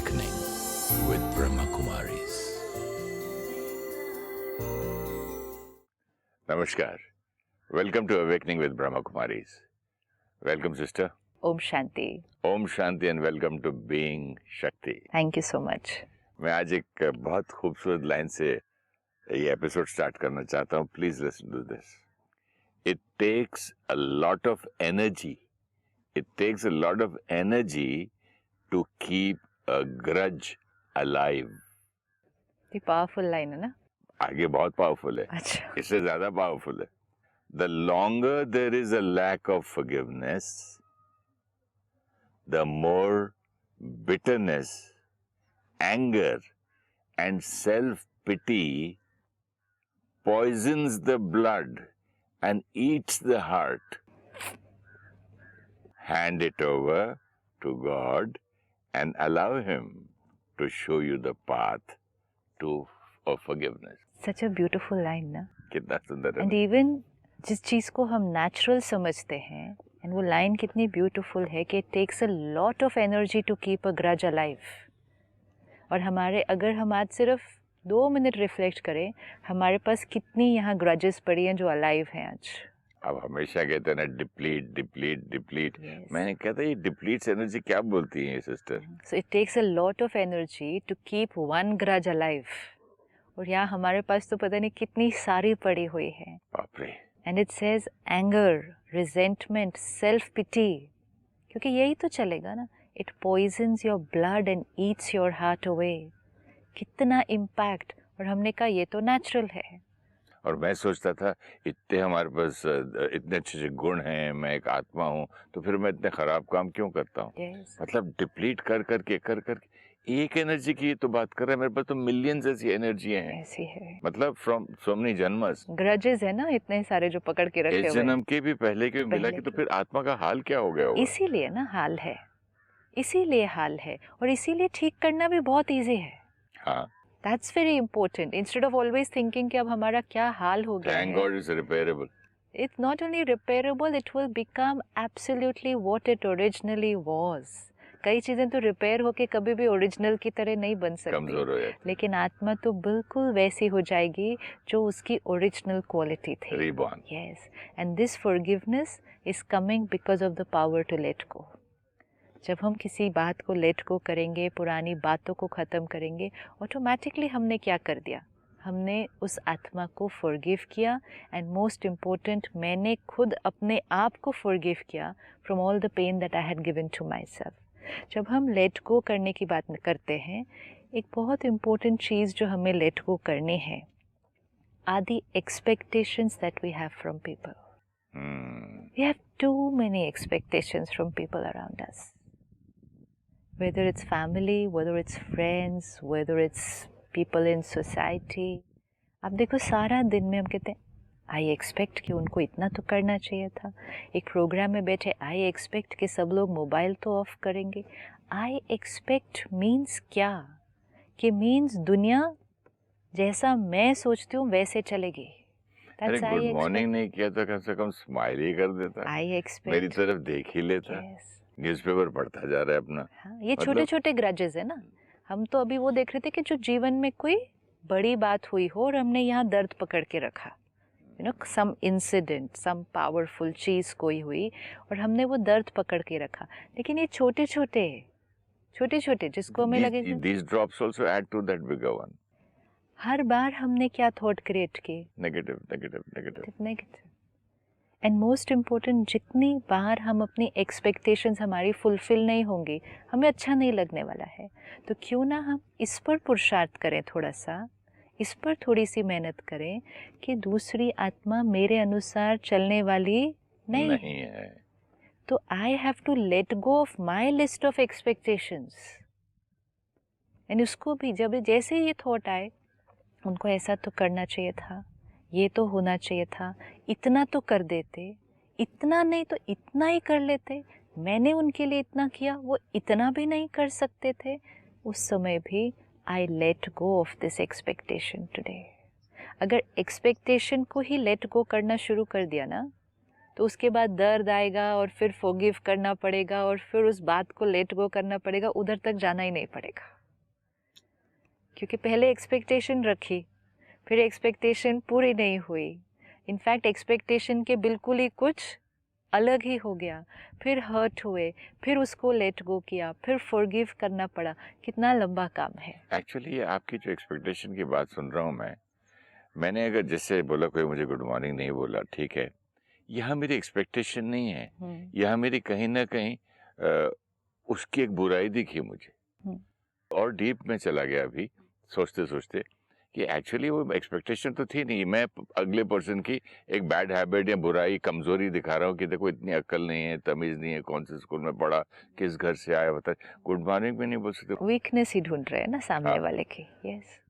Awakening with Brahma Kumaris. Namaskar. Welcome to Awakening with Brahma Kumaris. Welcome, sister. Om Shanti. Om Shanti and welcome to Being Shakti. Thank you so much. मैं आज एक बहुत खूबसूरत line से ये episode start करना चाहता हूँ. Please listen to this. It takes a lot of energy. It takes a lot of energy to keep a grudge alive. ये पावरफुल लाइन है ना? आगे बहुत पावरफुल है. अच्छा. इससे ज्यादा पावरफुल है. The longer there is a lack of forgiveness, the more bitterness, anger, and self-pity poisons the blood and eats the heart. Hand it over to God and allow Him to show you the path of forgiveness. Such a beautiful line ना? कितना सुंदर है. And even जिस चीज़ को हम natural समझते हैं, and वो line कितनी beautiful है कि it takes a lot of energy to keep a grudge alive. और अगर हम आज सिर्फ 2 मिनट रिफ्लेक्ट करें, हमारे पास कितनी यहाँ grudges पड़ी हैं जो alive हैं आज. अब हमेशा कहते हैं ना डिप्लीट. Yes. मैंने कहता ये डिप्लीट एनर्जी क्या बोलती है sister? So it takes a lot of energy to keep one grudge alive. और यहाँ हमारे पास तो पता नहीं कितनी सारी पड़ी हुई है. बाप रे. And it says anger, resentment, self-pity. क्योंकि यही तो चलेगा ना. It poisons your blood and eats your heart away. कितना impact. और हमने कहा ये तो natural है. और मैं सोचता था इतने हमारे पास इतने अच्छे गुण हैं, मैं एक आत्मा हूँ, तो फिर मैं इतने खराब काम क्यों करता हूँ? Yes. मतलब डिप्लीट कर करके एक एनर्जी की तो बात कर रहे हैं, मेरे पास तो मिलियंस ऐसी एनर्जियां हैं. ऐसी है. मतलब फ्रॉम सो मेनी जन्मस. ग्रजेस है ना इतने सारे जो पकड़ के रखे हुए. इस जन्म के भी पहले के मिला के, तो फिर आत्मा का हाल क्या हो गया होगा? इसीलिए ना हाल है. इसीलिए हाल है. और इसीलिए ठीक करना भी बहुत इजी है. हाँ. That's very important. Instead of always thinking कि अब हमारा क्या हाल हो गया है. Thank God it's repairable. It's not only repairable, it will become absolutely what it originally was. कई चीजें तो रिपेयर होके कभी भी ओरिजिनल की तरह नहीं बन सकती. कमजोर हो जाती. लेकिन आत्मा तो बिल्कुल वैसी हो जाएगी जो उसकी ओरिजिनल क्वालिटी थी. Reborn. Yes. And this forgiveness is coming because of the power to let go. जब हम किसी बात को लेट गो करेंगे, पुरानी बातों को ख़त्म करेंगे, ऑटोमेटिकली हमने क्या कर दिया? हमने उस आत्मा को फॉरगिव किया. एंड मोस्ट इम्पोर्टेंट, मैंने खुद अपने आप को फॉरगिव किया from all the pain that I had given to myself. जब हम लेट गो करने की बात करते हैं, एक बहुत इम्पोर्टेंट चीज़ जो हमें लेट गो करनी है are the expectations that we have from people. We have too many expectations from people around us. Whether it's family, whether it's friends, whether it's people in society. अब देखो सारा दिन में हम कहते हैं आई एक्सपेक्ट कि उनको इतना तो करना चाहिए था. एक प्रोग्राम में बैठे आई एक्सपेक्ट कि सब लोग मोबाइल तो ऑफ करेंगे. आई एक्सपेक्ट मीन्स क्या? कि मीन्स दुनिया जैसा मैं सोचती हूँ वैसे चलेगी. अरे गुड मॉर्निंग नहीं किया तो कम से कम स्माइल ही कर देता. आई एक्सपेक्ट मेरी तरफ देख ही लेता. न्यूज़पेपर पढ़ता जा रहा है अपना. हाँ, ये छोटे छोटे ग्रजेस है ना. हम तो अभी वो देख रहे थे कि जो जीवन में कोई बड़ी बात हुई हो और हमने यहाँ दर्द पकड़ के रखा. You know, some incident, some powerful चीज़ कोई हुई और हमने वो दर्द पकड़ के रखा. लेकिन ये छोटे छोटे जिसको हमें लगे these drops also add to that bigger one. हर बार हमने क्या थॉट क्रिएट किए? नेगेटिव. एंड मोस्ट इम्पोर्टेंट, जितनी बार हम अपनी एक्सपेक्टेशंस हमारी फुलफिल नहीं होंगी, हमें अच्छा नहीं लगने वाला है. तो क्यों ना हम इस पर पुरुषार्थ करें, थोड़ा सा इस पर थोड़ी सी मेहनत करें कि दूसरी आत्मा मेरे अनुसार चलने वाली नहीं है. तो I have to let go of my list of expectations. And उसको भी जब जैसे ये थॉट आए, उनको ऐसा तो करना चाहिए था, ये तो होना चाहिए था, इतना तो कर देते, इतना नहीं तो इतना ही कर लेते, मैंने उनके लिए इतना किया, वो इतना भी नहीं कर सकते थे. उस समय भी I let go of this expectation today. अगर एक्सपेक्टेशन को ही लेट गो करना शुरू कर दिया ना, तो उसके बाद दर्द आएगा और फिर फॉरगिव करना पड़ेगा और फिर उस बात को लेट गो करना पड़ेगा, उधर तक जाना ही नहीं पड़ेगा। क्योंकि पहले एक्सपेक्टेशन रखी, फिर एक्सपेक्टेशन पूरी नहीं हुई, इनफैक्ट एक्सपेक्टेशन के बिल्कुल ही कुछ अलग ही हो गया, फिर हर्ट हुए, फिर उसको लेट गो किया, फिर फॉरगिव करना पड़ा। कितना लंबा काम है। एक्चुअली आपकी जो एक्सपेक्टेशन की बात सुन रहा हूँ मैंने अगर जैसे बोला कोई मुझे गुड मॉर्निंग नहीं बोला, ठीक है, यहाँ मेरी एक्सपेक्टेशन नहीं है, यहाँ मेरी कहीं ना कहीं उसकी एक बुराई दिखी मुझे और डीप में चला गया अभी सोचते सोचते कि एक्चुअली वो एक्सपेक्टेशन तो थी नहीं, मैं अगले पर्सन की एक बैड हैबिट या बुराई कमजोरी दिखा रहा हूँ कि देखो इतनी अक्ल नहीं है, तमीज नहीं है, कौन से स्कूल में पढ़ा, किस घर से आया, बता गुड मॉर्निंग भी नहीं बोल सकते। वीकनेस ही ढूंढ रहे हैं ना सामने वाले की। यस,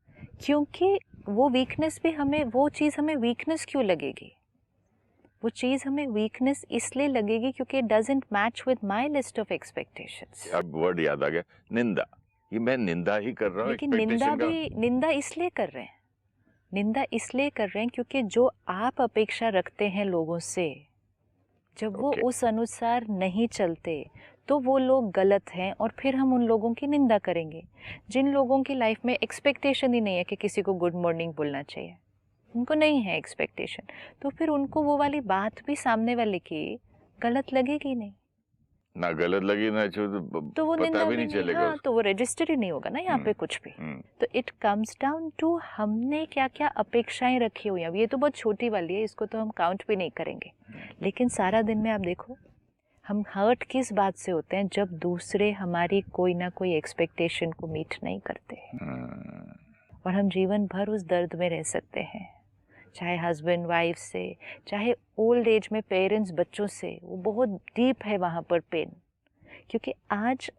क्योंकि वो वीकनेस भी हमें, वो चीज़ हमें वीकनेस क्यों लगेगी? वो चीज़ हमें वीकनेस इसलिए लगेगी क्योंकि it doesn't match with my list of expectations. अब वर्ड याद आ गया, निंदा। ये मैं निंदा ही कर रहा हूँ, लेकिन निंदा इसलिए कर रहे हैं, निंदा इसलिए कर रहे हैं क्योंकि जो आप अपेक्षा रखते हैं लोगों से, जब वो उस अनुसार नहीं चलते तो वो लोग गलत हैं और फिर हम उन लोगों की निंदा करेंगे। जिन लोगों की लाइफ में एक्सपेक्टेशन ही नहीं है कि किसी को गुड मॉर्निंग बोलना चाहिए, उनको नहीं है एक्सपेक्टेशन, तो फिर उनको वो वाली बात भी सामने वाले की गलत लगेगी नहीं, ना गलत लगी ना तो वो पता भी नहीं चलेगा। हाँ, तो वो रजिस्टर ही नहीं होगा ना यहाँ पे कुछ भी। तो इट कम्स डाउन टू हमने क्या क्या अपेक्षाएं रखी हुई हैं। अब ये तो बहुत छोटी वाली है, इसको तो हम काउंट भी नहीं करेंगे, लेकिन सारा दिन में आप देखो हम हर्ट किस बात से होते हैं, जब दूसरे हमारी कोई ना कोई एक्सपेक्टेशन को मीट नहीं करते और हम जीवन भर उस दर्द में रह सकते हैं, चाहे हस्बैंड वाइफ से, चाहे ओल्ड एज में पेरेंट्स बच्चों से, वो बहुत डीप है वहाँ पर पेन। क्योंकि आज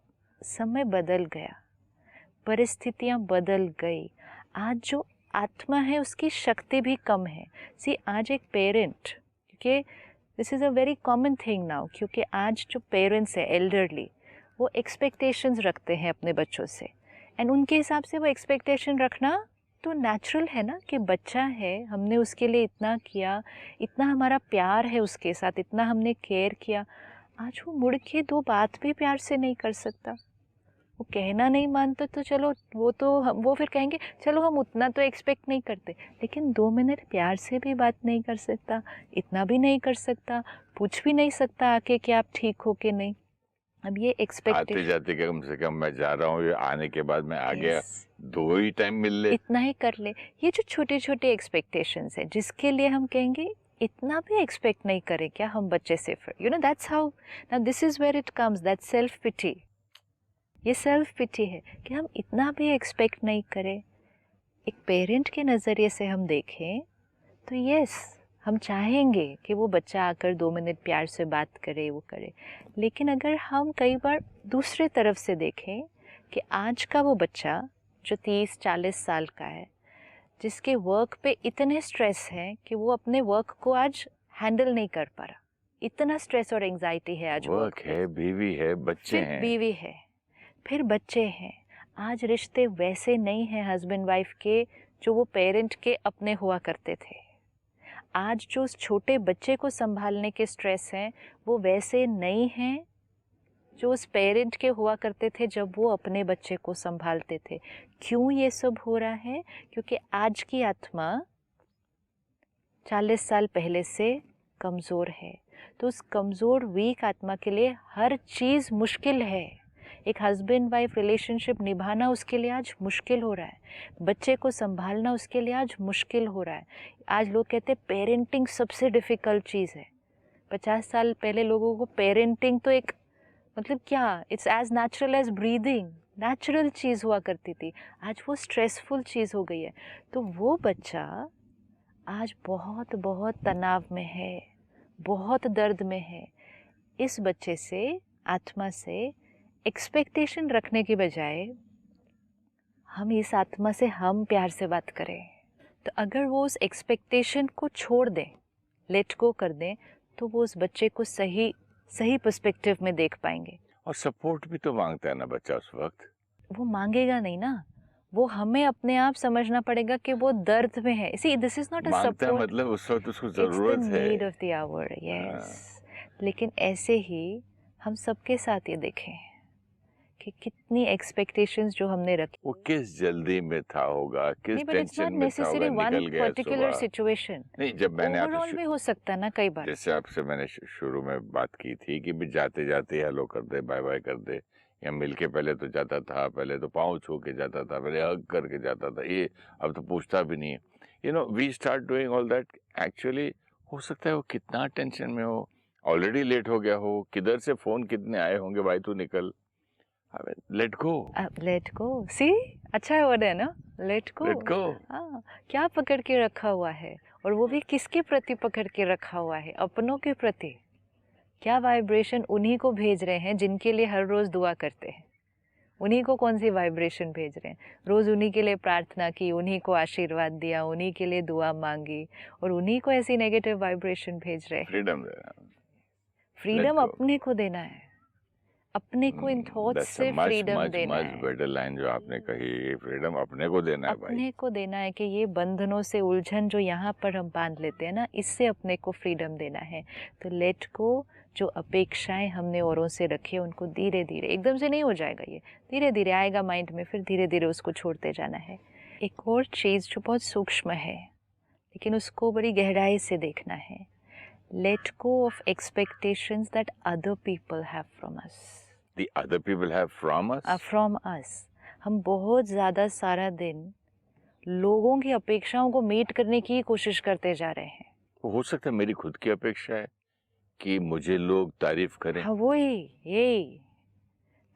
समय बदल गया, परिस्थितियाँ बदल गई, आज जो आत्मा है उसकी शक्ति भी कम है। सी आज एक पेरेंट, क्योंकि this is a very common thing now, क्योंकि आज जो पेरेंट्स है एल्डरली, वो एक्सपेक्टेशंस रखते हैं अपने बच्चों से, एंड उनके हिसाब से वो एक्सपेक्टेशन रखना तो नेचुरल है ना, कि बच्चा है, हमने उसके लिए इतना किया, इतना हमारा प्यार है उसके साथ, इतना हमने केयर किया, आज वो मुड़ के दो बात भी प्यार से नहीं कर सकता, वो कहना नहीं मानता, तो चलो वो फिर कहेंगे चलो हम उतना तो एक्सपेक्ट नहीं करते, लेकिन 2 मिनट प्यार से भी बात नहीं कर सकता, इतना भी नहीं कर सकता, पूछ भी नहीं सकता आके कि आप ठीक हो कि नहीं। अब ये एक्सपेक्टेशन, आते जाते कम से कम मैं जा रहा हूँ, ये आने के बाद मैं आ गया, 2 ही टाइम मिल ले, इतना ही कर ले। ये जो छोटे छोटे एक्सपेक्टेशंस है जिसके लिए हम कहेंगे इतना भी एक्सपेक्ट नहीं करें क्या हम बच्चे से, फिर you know that's how, now this is where it comes, that self pity. ये सेल्फ पिटी है कि हम इतना भी एक्सपेक्ट नहीं करें। एक पेरेंट के नज़रिए से हम देखें तो यस, हम चाहेंगे कि वो बच्चा आकर 2 मिनट प्यार से बात करे, वो करे, लेकिन अगर हम कई बार दूसरे तरफ से देखें कि आज का वो बच्चा जो 30-40 साल का है, जिसके वर्क पे इतने स्ट्रेस है कि वो अपने वर्क को आज हैंडल नहीं कर पा रहा, इतना स्ट्रेस और एंजाइटी है आज, वर्क है, बीवी है, बच्चे हैं, बीवी है, फिर बच्चे हैं। आज रिश्ते वैसे नहीं हैं हस्बैंड वाइफ के जो वो पेरेंट के अपने हुआ करते थे। आज जो उस छोटे बच्चे को संभालने के स्ट्रेस हैं वो वैसे नहीं हैं जो उस पेरेंट के हुआ करते थे जब वो अपने बच्चे को संभालते थे। क्यों ये सब हो रहा है? क्योंकि आज की आत्मा 40 साल पहले से कमज़ोर है, तो उस कमज़ोर वीक आत्मा के लिए हर चीज़ मुश्किल है। एक हस्बैंड वाइफ रिलेशनशिप निभाना उसके लिए आज मुश्किल हो रहा है, बच्चे को संभालना उसके लिए आज मुश्किल हो रहा है। आज लोग कहते हैं पेरेंटिंग सबसे डिफ़िकल्ट चीज़ है। 50 साल पहले लोगों को पेरेंटिंग तो एक मतलब क्या, it's as natural as breathing, natural चीज़ हुआ करती थी। आज वो स्ट्रेसफुल चीज़ हो गई है। तो वो बच्चा आज बहुत बहुत तनाव में है, बहुत दर्द में है। इस बच्चे से, आत्मा से एक्सपेक्टेशन रखने की बजाय हम इस आत्मा से हम प्यार से बात करें, तो अगर वो उस एक्सपेक्टेशन को छोड़ दें, लेट गो कर दें, तो वो उस बच्चे को सही पर्सपेक्टिव में देख पाएंगे। और सपोर्ट भी तो मांगता है ना बच्चा उस वक्त। वो मांगेगा नहीं ना, वो हमें अपने आप समझना पड़ेगा कि वो दर्द में है। See, this is not a मांगता है support. मतलब उस वक्त उसको It's the जरूरत है। need of the hour. Yes. लेकिन ऐसे ही हम सबके साथ ये देखें कि कितनी एक्सपेक्टेशंस जो हमने रखी, वो किस जल्दी में था होगा, किस नहीं, बट इट्स नॉट टेंशन में था नेसेसरी होगा, वन निकल गया पर्टिकुलर सुबह। सिचुएशन, नहीं, जब मैंने ओवरऑल आपसे भी हो सकता है ना कई बार। जैसे आपसे मैंने शुरू में बात की थी कि भी जाते जाते हेलो कर दे, बाय बाय कर दे, या मिलके पहले तो जाता था, पहले तो पाँव छू के जाता था, पहले हग करके जाता था, ये अब तो पूछता भी नहीं है। You know, we start doing all that. Actually हो सकता है वो कितना टेंशन में हो, ऑलरेडी लेट हो गया हो, किधर से फोन कितने आए होंगे, भाई तू निकल। Let go, let go. सी, अच्छा वर्ड है ना, लेट गो। Let go. हाँ, क्या पकड़ के रखा हुआ है, और वो भी किसके प्रति पकड़ के रखा हुआ है? अपनों के प्रति। क्या वाइब्रेशन उन्हीं को भेज रहे हैं जिनके लिए हर रोज दुआ करते हैं? उन्हीं को कौन सी वाइब्रेशन भेज रहे हैं? रोज उन्हीं के लिए प्रार्थना की, उन्हीं को आशीर्वाद दिया, उन्हीं के लिए दुआ मांगी, और उन्हीं को ऐसी नेगेटिव वाइब्रेशन भेज रहे हैं। फ्रीडम देना, फ्रीडम अपने को देना है, अपने को इन थॉट्स से फ्रीडम देना मच है। बेटर लाइन जो आपने कही, फ्रीडम अपने को देना है भाई। अपने को देना है कि ये बंधनों से उलझन जो यहाँ पर हम बांध लेते हैं ना, इससे अपने को फ्रीडम देना है। तो लेट को, जो अपेक्षाएं हमने औरों से रखी, उनको धीरे धीरे, एकदम से नहीं हो जाएगा, ये धीरे धीरे आएगा माइंड में, फिर धीरे धीरे उसको छोड़ते जाना है। एक और चीज़ जो बहुत सूक्ष्म है लेकिन उसको बड़ी गहराई से देखना है, late go of expectations that other people have from us. The other people have from us? From us. हम बहुत ज़्यादा सारा दिन लोगों की अपेक्षाओं को मीट करने की कोशिश करते जा रहे हैं। हो सकता है मेरी खुद की अपेक्षा है कि मुझे लोग तारीफ करें। हाँ, वही, यही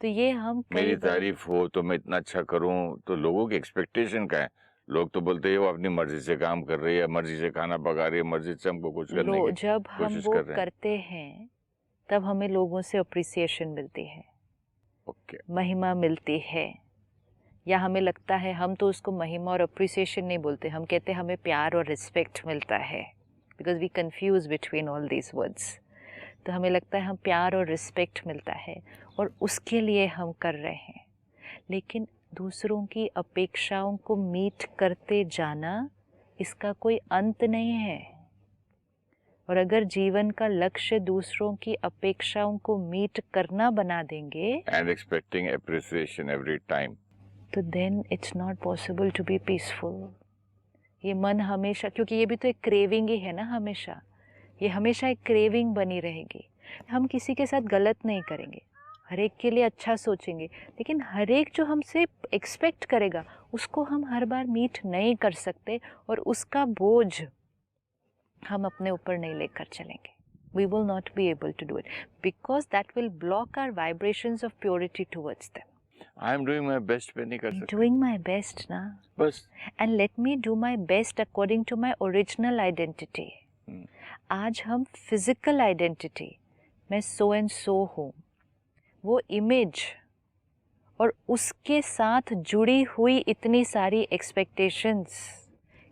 तो ये हम मेरी तारीफ हो तो मैं इतना अच्छा करूं, तो लोगों की एक्सपेक्टेशन का है। लोग तो बोलते हैं वो अपनी मर्जी से काम कर रही है, मर्जी से खाना पका रही है, मर्जी से हमको कुछ करने की जब हम कोशिश वो कर रहे हैं। करते हैं तब हमें लोगों से अप्रिसिएशन मिलती है, ओके, महिमा मिलती है, या हमें लगता है, हम तो उसको महिमा और अप्रिसिएशन नहीं बोलते, हम कहते हैं हमें प्यार और रिस्पेक्ट मिलता है, because we confuse between all these words. तो हमें लगता है हम प्यार और रिस्पेक्ट मिलता है और उसके लिए हम कर रहे हैं। लेकिन दूसरों की अपेक्षाओं को मीट करते जाना, इसका कोई अंत नहीं है। और अगर जीवन का लक्ष्य दूसरों की अपेक्षाओं को मीट करना बना देंगे, and expecting appreciation every time, तो then it's not possible to be peaceful. ये मन हमेशा, क्योंकि ये भी तो एक क्रेविंग ही है ना, हमेशा ये हमेशा एक क्रेविंग बनी रहेगी। हम किसी के साथ गलत नहीं करेंगे, हर एक के लिए अच्छा सोचेंगे, लेकिन हर एक जो हमसे एक्सपेक्ट करेगा उसको हम हर बार मीट नहीं कर सकते, और उसका बोझ हम अपने ऊपर नहीं लेकर चलेंगे। We will not be able to do it because that will block our vibrations of purity towards them. I am doing my best पे नहीं कर सकते। Doing my best ना, बस and let me do my best according to my original identity. आज हम physical identity, मैं so and so हूँ, वो इमेज और उसके साथ जुड़ी हुई इतनी सारी एक्सपेक्टेशंस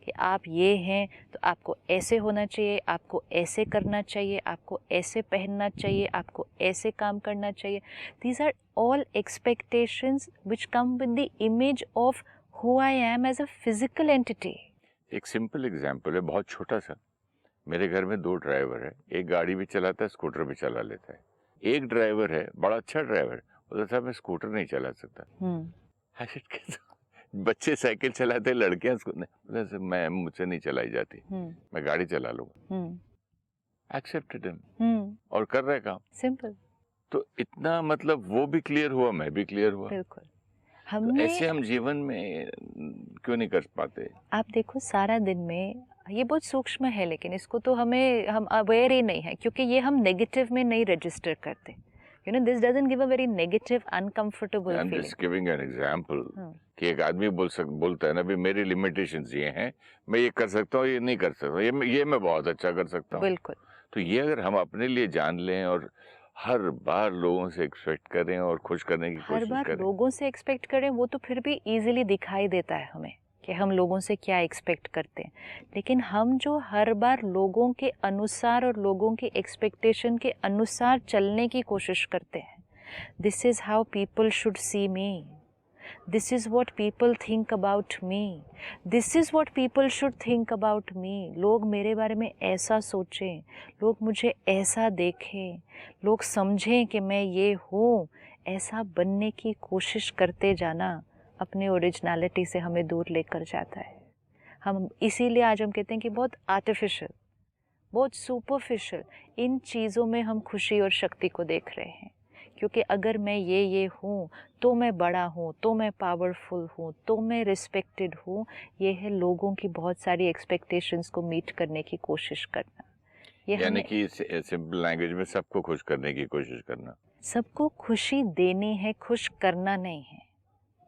कि आप ये हैं तो आपको ऐसे होना चाहिए, आपको ऐसे करना चाहिए, आपको ऐसे पहनना चाहिए, आपको ऐसे काम करना चाहिए। These are all expectations which come with the image of who I am as a physical entity. एक सिंपल एग्जांपल है, बहुत छोटा सा। मेरे घर में 2 ड्राइवर है, एक गाड़ी भी चलाता है, स्कूटर भी चला लेता है। एक ड्राइवर है, बड़ा अच्छा ड्राइवर, बोलता था मैं स्कूटर नहीं चला सकता। बच्चे साइकिल चलाते, लड़कियां मैं मुझसे नहीं चलाई जाती, मैं गाड़ी चला लूंगा। एक्सेप्टेड हिम, और कर रहे काम, सिंपल। तो इतना मतलब वो भी क्लियर हुआ, मैं भी क्लियर हुआ। बिल्कुल। तो हमने ऐसे हम जीवन में क्यों नहीं कर पाते? आप देखो सारा दिन में, ये बहुत सूक्ष्म है लेकिन इसको तो हम अवेयर ही नहीं है, क्योंकि ये हम नेगेटिव में नहीं रजिस्टर करते। You know, this doesn't give a very negative uncomfortable I am feeling. Just giving an example कि एक आदमी बोलता है ना, भी मेरी लिमिटेशंस ये हैं, मैं ये कर सकता हूँ, ये नहीं कर सकता, ये मैं बहुत अच्छा कर सकता हूँ। बिल्कुल। तो ये अगर हम अपने लिए जान लें और हर बार लोगों से एक्सपेक्ट करें और खुश करने की हर कोशिश बार करें, लोगों से एक्सपेक्ट करें, वो तो फिर भी इजीली दिखाई देता है हमें कि हम लोगों से क्या एक्सपेक्ट करते हैं। लेकिन हम जो हर बार लोगों के अनुसार और लोगों की एक्सपेक्टेशन के अनुसार चलने की कोशिश करते हैं, this is how people should see me. This is what people think about me, this is what people should think about me. लोग मेरे बारे में ऐसा सोचें, लोग मुझे ऐसा देखें, लोग समझें कि मैं ये हूँ। ऐसा बनने की कोशिश करते जाना अपने ओरिजिनलिटी से हमें दूर लेकर जाता है। हम इसीलिए आज हम कहते हैं कि बहुत आर्टिफिशियल, बहुत सुपरफिशियल इन चीज़ों में हम खुशी और शक्ति को देख रहे हैं। क्योंकि अगर मैं ये हूँ तो मैं बड़ा हूँ, तो मैं पावरफुल हूँ, तो मैं रिस्पेक्टेड हूँ। ये है लोगों की बहुत सारी एक्सपेक्टेशंस को मीट करने की कोशिश करना। ये यानी हमें कि सिंपल लैंग्वेज में सबको खुश करने की कोशिश करना। सबको खुशी देनी है, खुश करना नहीं है।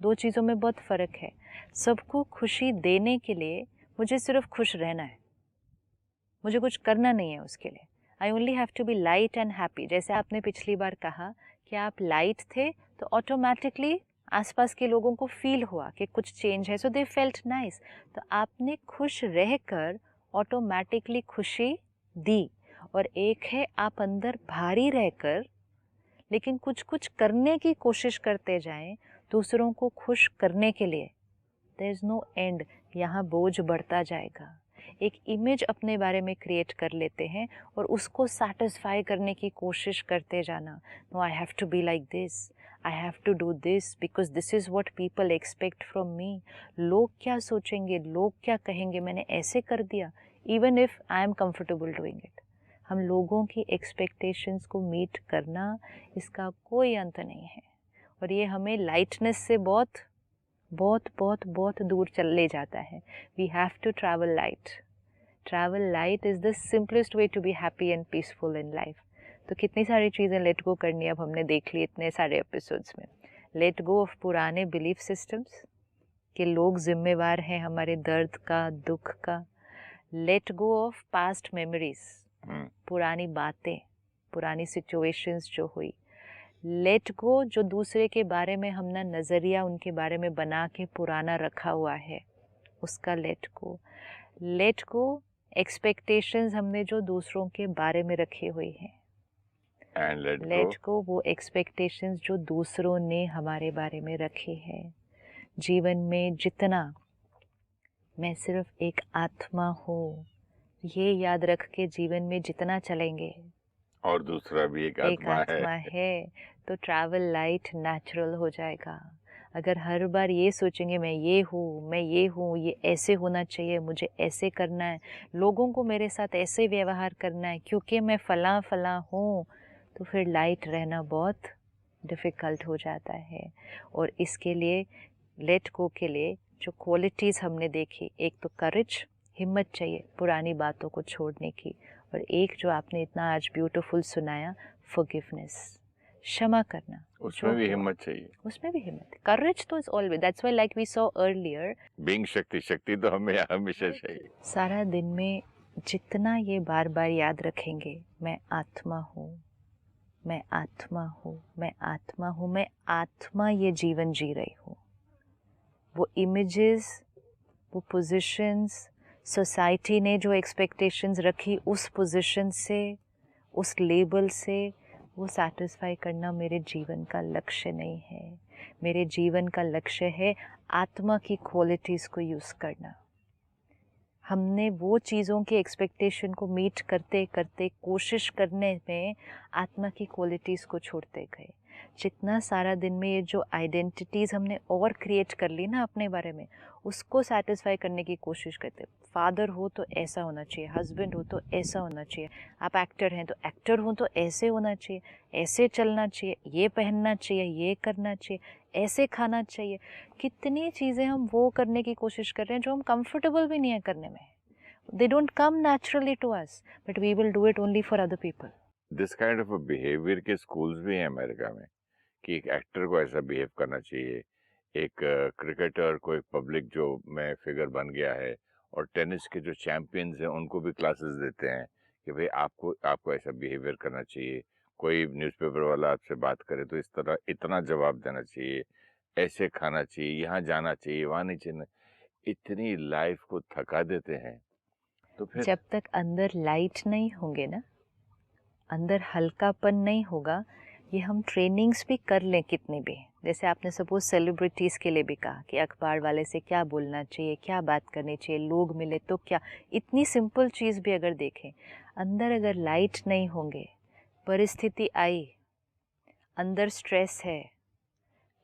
दो चीज़ों में बहुत फ़र्क है। सबको खुशी देने के लिए मुझे सिर्फ खुश रहना है, मुझे कुछ करना नहीं है उसके लिए। I only have to be light and happy. जैसे आपने पिछली बार कहा कि आप लाइट थे तो ऑटोमेटिकली आसपास के लोगों को फील हुआ कि कुछ चेंज है, सो दे फेल्ट नाइस। तो आपने खुश रहकर ऑटोमेटिकली खुशी दी। और एक है आप अंदर भारी रहकर लेकिन कुछ कुछ करने की कोशिश करते जाएं दूसरों को खुश करने के लिए। देयर इज़ नो एंड, यहाँ बोझ बढ़ता जाएगा। एक इमेज अपने बारे में क्रिएट कर लेते हैं और उसको सेटिस्फाई करने की कोशिश करते जाना। No, I have to be like this, I have to do this because this is what people expect from me. लोग क्या सोचेंगे, लोग क्या कहेंगे, मैंने ऐसे कर दिया, even if I am comfortable doing it. हम लोगों की एक्सपेक्टेशंस को मीट करना, इसका कोई अंत नहीं है। और ये हमें लाइटनेस से बहुत बहुत बहुत बहुत दूर चल ले जाता है। We have to travel light. Travel light is the simplest way to be happy and peaceful in life. तो कितनी सारी चीज़ें लेट गो करनी अब हमने देख ली इतने सारे एपिसोड्स में। लेट गो ऑफ पुराने बिलीफ सिस्टम्स कि लोग जिम्मेवार हैं हमारे दर्द का, दुख का। Late go of past memories, पुरानी बातें, पुरानी सिचुएशंस जो हुई। लेट गो जो दूसरे के बारे में हमने नज़रिया उनके बारे में बना के पुराना रखा हुआ है, उसका let go. Let go expectations हमने जो दूसरों के बारे में रखी हुई हैं। एंड लेट गो वो एक्सपेक्टेशंस जो दूसरों ने हमारे बारे में रखी है। जीवन में जितना मैं सिर्फ एक आत्मा हूँ, ये याद रख के जीवन में जितना चलेंगे और दूसरा भी एक आत्मा है तो ट्रैवल लाइट नेचुरल हो जाएगा। अगर हर बार ये सोचेंगे मैं ये हूँ, ये ऐसे होना चाहिए, मुझे ऐसे करना है, लोगों को मेरे साथ ऐसे व्यवहार करना है क्योंकि मैं फलां फलां हूँ, तो फिर लाइट रहना बहुत डिफ़िकल्ट हो जाता है। और इसके लिए लेट गो के लिए जो क्वालिटीज़ हमने देखी, एक तो करेज, हिम्मत चाहिए पुरानी बातों को छोड़ने की। और एक जो आपने इतना आज ब्यूटीफुल सुनाया, फॉरगिवनेस, क्षमा करना। उसमें भी हिम्मत चाहिए, उसमें भी हिम्मत। करेज तो is always, that's why like we saw earlier, being shakti तो हमें हमेशा चाहिए। सारा दिन में जितना ये बार बार याद रखेंगे, मैं आत्मा हूँ, मैं आत्मा हूँ, मैं आत्मा हूँ, मैं आत्मा ये जीवन जी रही हूँ। वो इमेजेस, वो पोजीशंस, सोसाइटी ने जो एक्सपेक्टेशंस रखी, उस पोजीशन से, उस लेबल से वो सैटिस्फाई करना मेरे जीवन का लक्ष्य नहीं है। मेरे जीवन का लक्ष्य है आत्मा की क्वालिटीज़ को यूज़ करना। हमने वो चीज़ों के एक्सपेक्टेशन को मीट करते करते कोशिश करने में आत्मा की क्वालिटीज़ को छोड़ते गए। जितना सारा दिन में ये जो आइडेंटिटीज़ हमने और क्रिएट कर ली ना अपने बारे में, उसको सेटिस्फाई करने की कोशिश करते। फादर हो तो ऐसा होना चाहिए, हस्बैंड हो तो ऐसा होना चाहिए, आप एक्टर हैं तो एक्टर हो तो ऐसे होना चाहिए, ऐसे चलना चाहिए, ये पहनना चाहिए, ये करना चाहिए, ऐसे खाना चाहिए। कितनी चीज़ें हम वो करने की कोशिश कर रहे हैं जो हम कंफर्टेबल भी नहीं है करने में। They don't come naturally to us, but we will do it only for other people. This kind of behaviour के स्कूल्स भी हैं अमेरिका में कि एक एक्टर को ऐसा बिहेव करना चाहिए, एक क्रिकेटर को एक पब्लिक जो में फिगर बन गया है, और टेनिस के जो चैंपियंस हैं उनको भी क्लासेस देते हैं कि भाई आपको ऐसा बिहेवियर करना चाहिए। कोई न्यूज़पेपर वाला आपसे बात करे तो इस तरह इतना जवाब देना चाहिए, ऐसे खाना चाहिए, यहाँ जाना चाहिए, वहाँ नहीं चाहिए। इतनी लाइफ को थका देते हैं। तो फिर जब तक अंदर लाइट नहीं होंगे ना, अंदर हल्कापन नहीं होगा, ये हम ट्रेनिंग्स भी कर लें कितने भी, जैसे आपने सपोज सेलिब्रिटीज़ के लिए भी कहा कि अखबार वाले से क्या बोलना चाहिए, क्या बात करनी चाहिए, लोग मिले तो क्या, इतनी सिंपल चीज़ भी अगर देखें, अंदर अगर लाइट नहीं होंगे, परिस्थिति आई, अंदर स्ट्रेस है,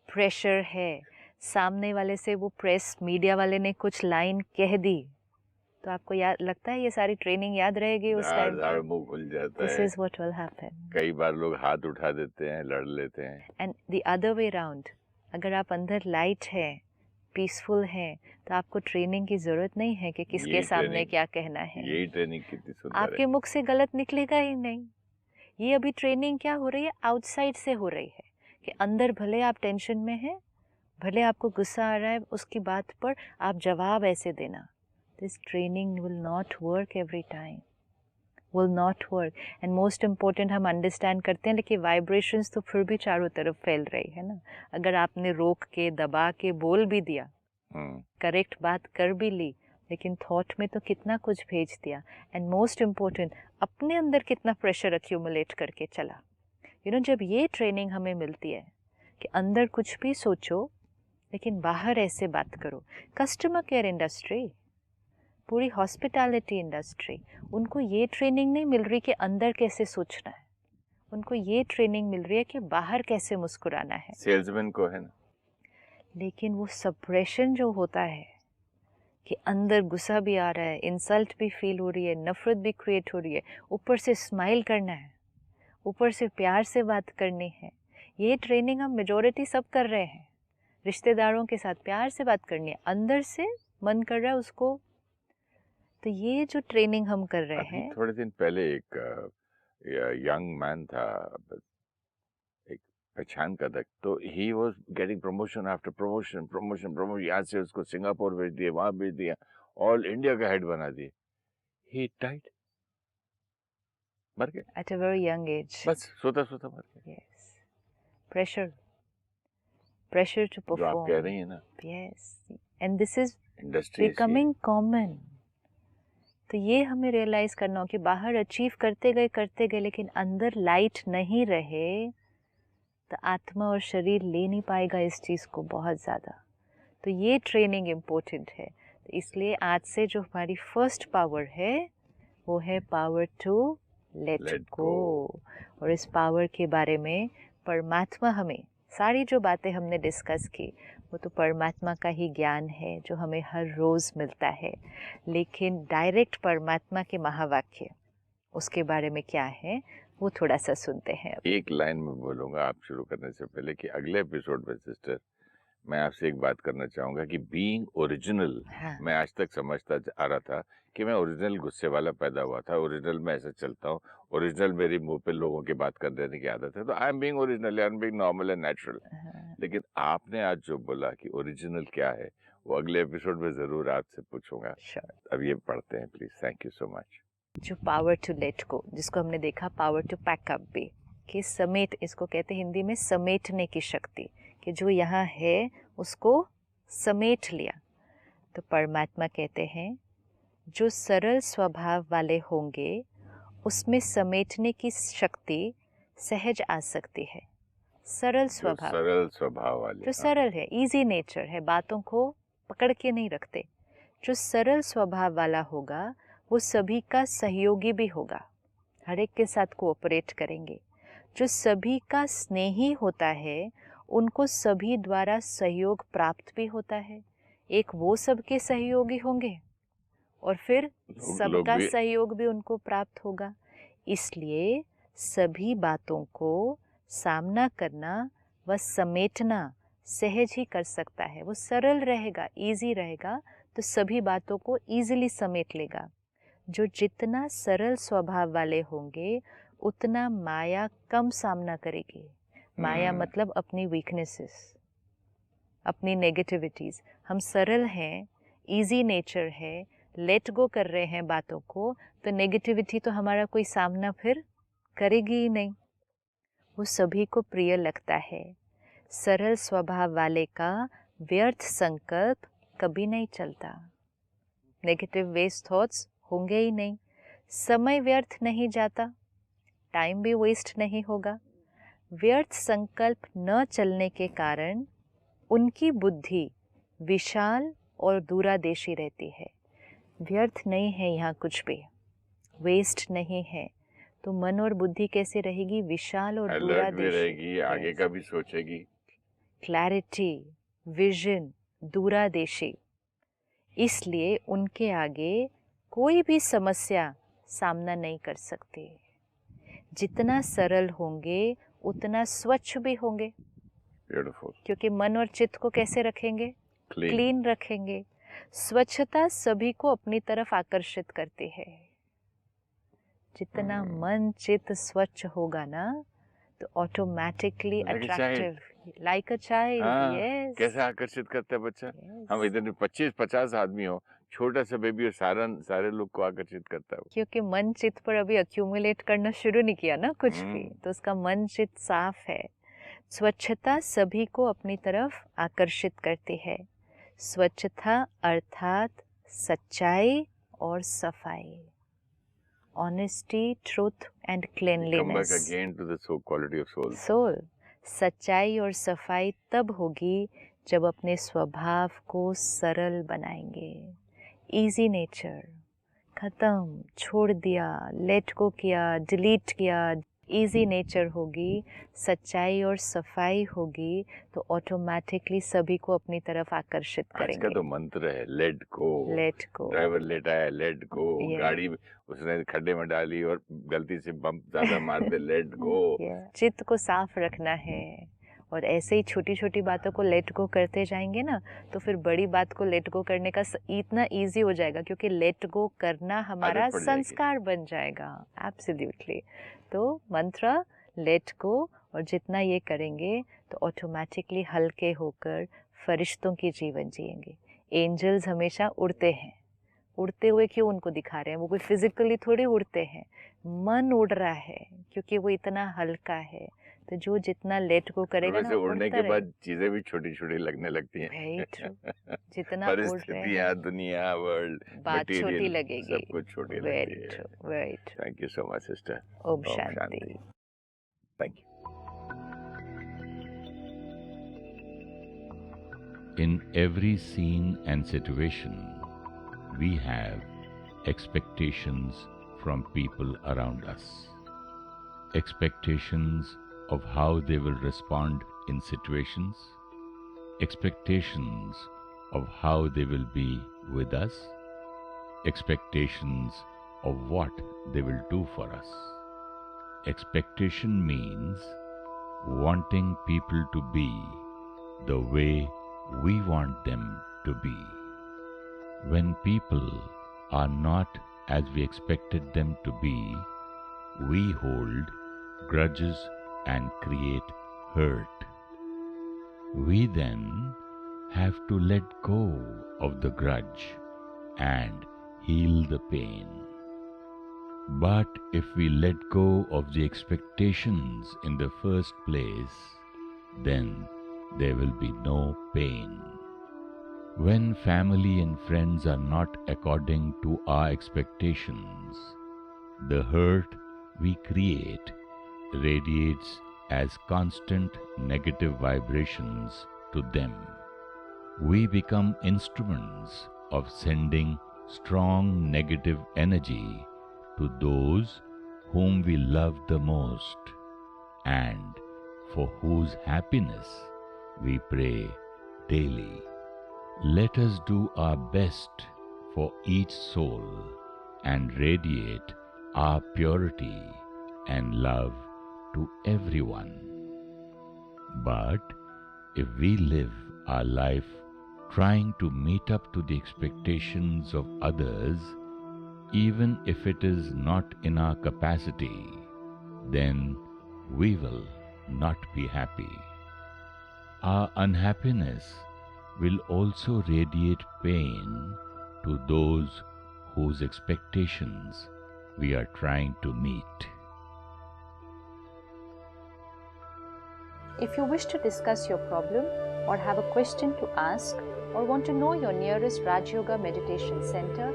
प्रेशर है, सामने वाले से वो प्रेस मीडिया वाले ने कुछ लाइन कह दी, तो आपको याद लगता है ये सारी ट्रेनिंग याद रहेगी उस टाइम? दाढ़ मुंह खुल जाता दिस है। Is what will happen. कई बार लोग हाथ उठा देते हैं, लड़ लेते हैं। And the other way round, अगर आप अंदर लाइट है, पीसफुल है, तो आपको ट्रेनिंग की जरूरत नहीं है कि किसके सामने क्या कहना है। यही ट्रेनिंग कितनी सुंदर आपके है। मुख से गलत निकलेगा ही नहीं। ये अभी ट्रेनिंग क्या हो रही है, आउटसाइड से हो रही है, कि अंदर भले आप टेंशन में हैं, भले आपको गुस्सा आ रहा है उसकी बात पर, आप जवाब ऐसे देना। This training will not work every time, will not work, and most important हम अंडरस्टैंड करते हैं, लेकिन वाइब्रेशंस तो फिर भी चारों तरफ फैल रही है ना। अगर आपने रोक के दबा के बोल भी दिया, करेक्ट बात कर भी ली, लेकिन थॉट में तो कितना कुछ भेज दिया, एंड मोस्ट इम्पोर्टेंट अपने अंदर कितना प्रेशर अक्यूमुलेट करके चला। जब ये ट्रेनिंग हमें मिलती है कि अंदर कुछ भी सोचो लेकिन बाहर ऐसे बात करो। कस्टमर केयर इंडस्ट्री, पूरी हॉस्पिटैलिटी इंडस्ट्री, उनको ये ट्रेनिंग नहीं मिल रही कि अंदर कैसे सोचना है, उनको ये ट्रेनिंग मिल रही है कि बाहर कैसे मुस्कुराना है। सेल्समैन को है ना। लेकिन वो सप्रेशन जो होता है कि अंदर गुस्सा भी आ रहा है, इंसल्ट भी फील हो रही है, नफरत भी क्रिएट हो रही है, ऊपर से स्माइल करना है, ऊपर से प्यार से बात करनी है, ये ट्रेनिंग हम मेजॉरिटी सब कर रहे हैं। रिश्तेदारों के साथ प्यार से बात करनी है, अंदर से मन कर रहा है उसको। तो ये जो ट्रेनिंग हम कर रहे हैं, थोड़े दिन पहले एक यंग मैन था, एक पहचान का था, तो he was getting promotion after promotion, यहाँ से उसको सिंगापुर भेज दिए, वहां भेज दिया, ऑल इंडिया का हेड बना दिए। ही डाइड, मर गया at a very young age, बस सोता सोता मर गया। यस, प्रेशर टू जो आप परफॉर्म, कह रही है ना, yes, and this is industry becoming common. तो ये हमें रियलाइज करना हो कि बाहर अचीव करते गए, लेकिन अंदर लाइट नहीं रहे तो आत्मा और शरीर ले नहीं पाएगा इस चीज़ को बहुत ज़्यादा। तो ये ट्रेनिंग इम्पोर्टेंट है। तो इसलिए आज से जो हमारी फर्स्ट पावर है वो है पावर टू लेट गो। और इस पावर के बारे में परमात्मा हमें, सारी जो बातें हमने डिस्कस की वो तो परमात्मा का ही ज्ञान है जो हमें हर रोज़ मिलता है, लेकिन डायरेक्ट परमात्मा के महावाक्य उसके बारे में क्या है वो थोड़ा सा सुनते हैं। एक लाइन में बोलूंगा आप शुरू करने से पहले कि अगले एपिसोड में सिस्टर मैं आपसे एक बात करना चाहूंगा कि बीइंग ओरिजिनल, मैं आज तक समझता आ रहा था कि मैं ओरिजिनल गुस्से वाला पैदा हुआ था, ओरिजिनल में ऐसा चलता हूँ, ओरिजिनल मेरी मुंह पे लोगों की बात कर देने की आदत है, तो I am being original, I am being normal and natural. लेकिन आपने आज जो बोला कि ओरिजिनल क्या है वो अगले एपिसोड में जरूर आपसे पूछूंगा। अब ये पढ़ते हैं please. Thank you so much. जो पावर टू लेट गो, जिसको हमने देखा पावर टू पैक अप भी, कि समेट, इसको कहते हैं हिंदी में समेटने की शक्ति, कि जो यहाँ है उसको समेट लिया। तो परमात्मा कहते हैं जो सरल स्वभाव वाले होंगे उसमें समेटने की शक्ति सहज आ सकती है। सरल स्वभाव वाले, जो सरल है, इजी नेचर है, बातों को पकड़ के नहीं रखते, जो सरल स्वभाव वाला होगा वो सभी का सहयोगी भी होगा, हर एक के साथ कोऑपरेट करेंगे। जो सभी का स्नेही होता है उनको सभी द्वारा सहयोग प्राप्त भी होता है। एक वो सबके सहयोगी होंगे और फिर सबका सहयोग भी उनको प्राप्त होगा। इसलिए सभी बातों को सामना करना व समेटना सहज ही कर सकता है। वो सरल रहेगा, इजी रहेगा, तो सभी बातों को इजीली समेट लेगा। जो जितना सरल स्वभाव वाले होंगे उतना माया कम सामना करेगी। माया मतलब अपनी वीकनेसेस, अपनी नेगेटिविटीज़। हम सरल हैं, इजी नेचर है, लेट गो कर रहे हैं बातों को, तो नेगेटिविटी तो हमारा कोई सामना फिर करेगी ही नहीं, वो सभी को प्रिय लगता है। सरल स्वभाव वाले का व्यर्थ संकल्प कभी नहीं चलता, नेगेटिव वेस्ट थॉट्स होंगे ही नहीं, समय व्यर्थ नहीं जाता, टाइम भी वेस्ट नहीं होगा, व्यर्थ संकल्प न चलने के कारण उनकी बुद्धि विशाल और दूरादेशी रहती है। व्यर्थ नहीं है यहाँ कुछ भी, वेस्ट नहीं है, तो मन और बुद्धि कैसे रहेगी? विशाल और अलर्ट भी दूरादेशी रहेगी, आगे का भी सोचेगी। Clarity, vision, दूरादेशी। इसलिए उनके आगे कोई भी समस्या सामना नहीं कर सकती। जितना सरल होंगे उतना स्वच्छ भी होंगे, ब्यूटीफुल। क्योंकि मन और चित्त को कैसे रखेंगे? क्लीन रखेंगे। स्वच्छता सभी को अपनी तरफ आकर्षित करती है। जितना मन चित्त स्वच्छ होगा ना, तो automatically attractive, like a child. Yes, कैसे आकर्षित करता है बच्चा? हम इधर 25-50 आदमी हो, छोटा सा बेबी हो, सारे लोग को आकर्षित करता है। क्योंकि मन चित्त पर अभी अक्यूमुलेट करना शुरू नहीं किया ना कुछ भी, तो उसका मन चित्त साफ है। स्वच्छता सभी को अपनी तरफ आकर्षित करती है। स्वच्छता अर्थात सच्चाई और सफाई, honesty, truth and cleanliness. Come back again to the soul, quality of soul. Soul, सच्चाई और सफाई तब होगी जब अपने स्वभाव को सरल बनाएंगे। इजी नेचर खत्म, छोड़ दिया, लेट को किया, डिलीट किया। इजी नेचर होगी, सच्चाई और सफाई होगी, तो ऑटोमेटिकली सभी को अपनी तरफ आकर्षित करेंगे। आज का तो मंत्र है लेट को। लेट को। ड्राइवर लेट आया, लेट को। Yeah. गाड़ी उसने खड्डे में डाली और गलती से बम्प ज्यादा मार दे, लेट गो। चित्त को साफ रखना है, और ऐसे ही छोटी छोटी बातों को लेट गो करते जाएंगे ना, तो फिर बड़ी बात को लेट गो करने का इतना इजी हो जाएगा, क्योंकि लेट गो करना हमारा संस्कार बन जाएगा। एब्सोल्युटली। तो मंत्र लेट गो, और जितना ये करेंगे तो ऑटोमेटिकली हल्के होकर फरिश्तों की जीवन जिएंगे। एंजल्स हमेशा उड़ते हैं, उड़ते हुए क्यों उनको दिखा रहे हैं? वो कोई फिजिकली थोड़ी उड़ते हैं, मन उड़ रहा है, क्योंकि वो इतना हल्का है। तो जो जितना लेट को करेगा ना, उड़ने के बाद चीजें भी छोटी छोटी लगने लगती हैं। जितना उड़ रहे हैं, दुनिया, वर्ल्ड, बात छोटी लगेगी, सब कुछ छोटी लगती है। Very true. Thank you so much sister. ओम शांति। Thank you. In every scene and situation, we have expectations from people around us. Expectations of how they will respond in situations. Expectations of how they will be with us. Expectations of what they will do for us. Expectation means wanting people to be the way we want them to be. When people are not as we expected them to be, we hold grudges and create hurt. We then have to let go of the grudge and heal the pain. But if we let go of the expectations in the first place, then there will be no pain. When family and friends are not according to our expectations, the hurt we create radiates as constant negative vibrations to them. We become instruments of sending strong negative energy to those whom we love the most and for whose happiness we pray daily. Let us do our best for each soul and radiate our purity and love to everyone. But if we live our life trying to meet up to the expectations of others, even if it is not in our capacity, then we will not be happy. Our unhappiness will also radiate pain to those whose expectations we are trying to meet. If you wish to discuss your problem or have a question to ask or want to know your nearest Raj Yoga Meditation Center,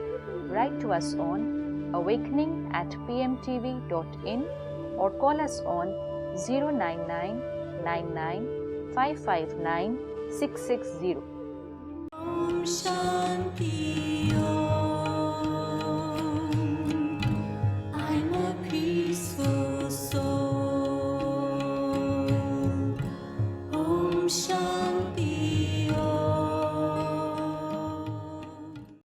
write to us on awakening@pmtv.in or call us on 09999559660.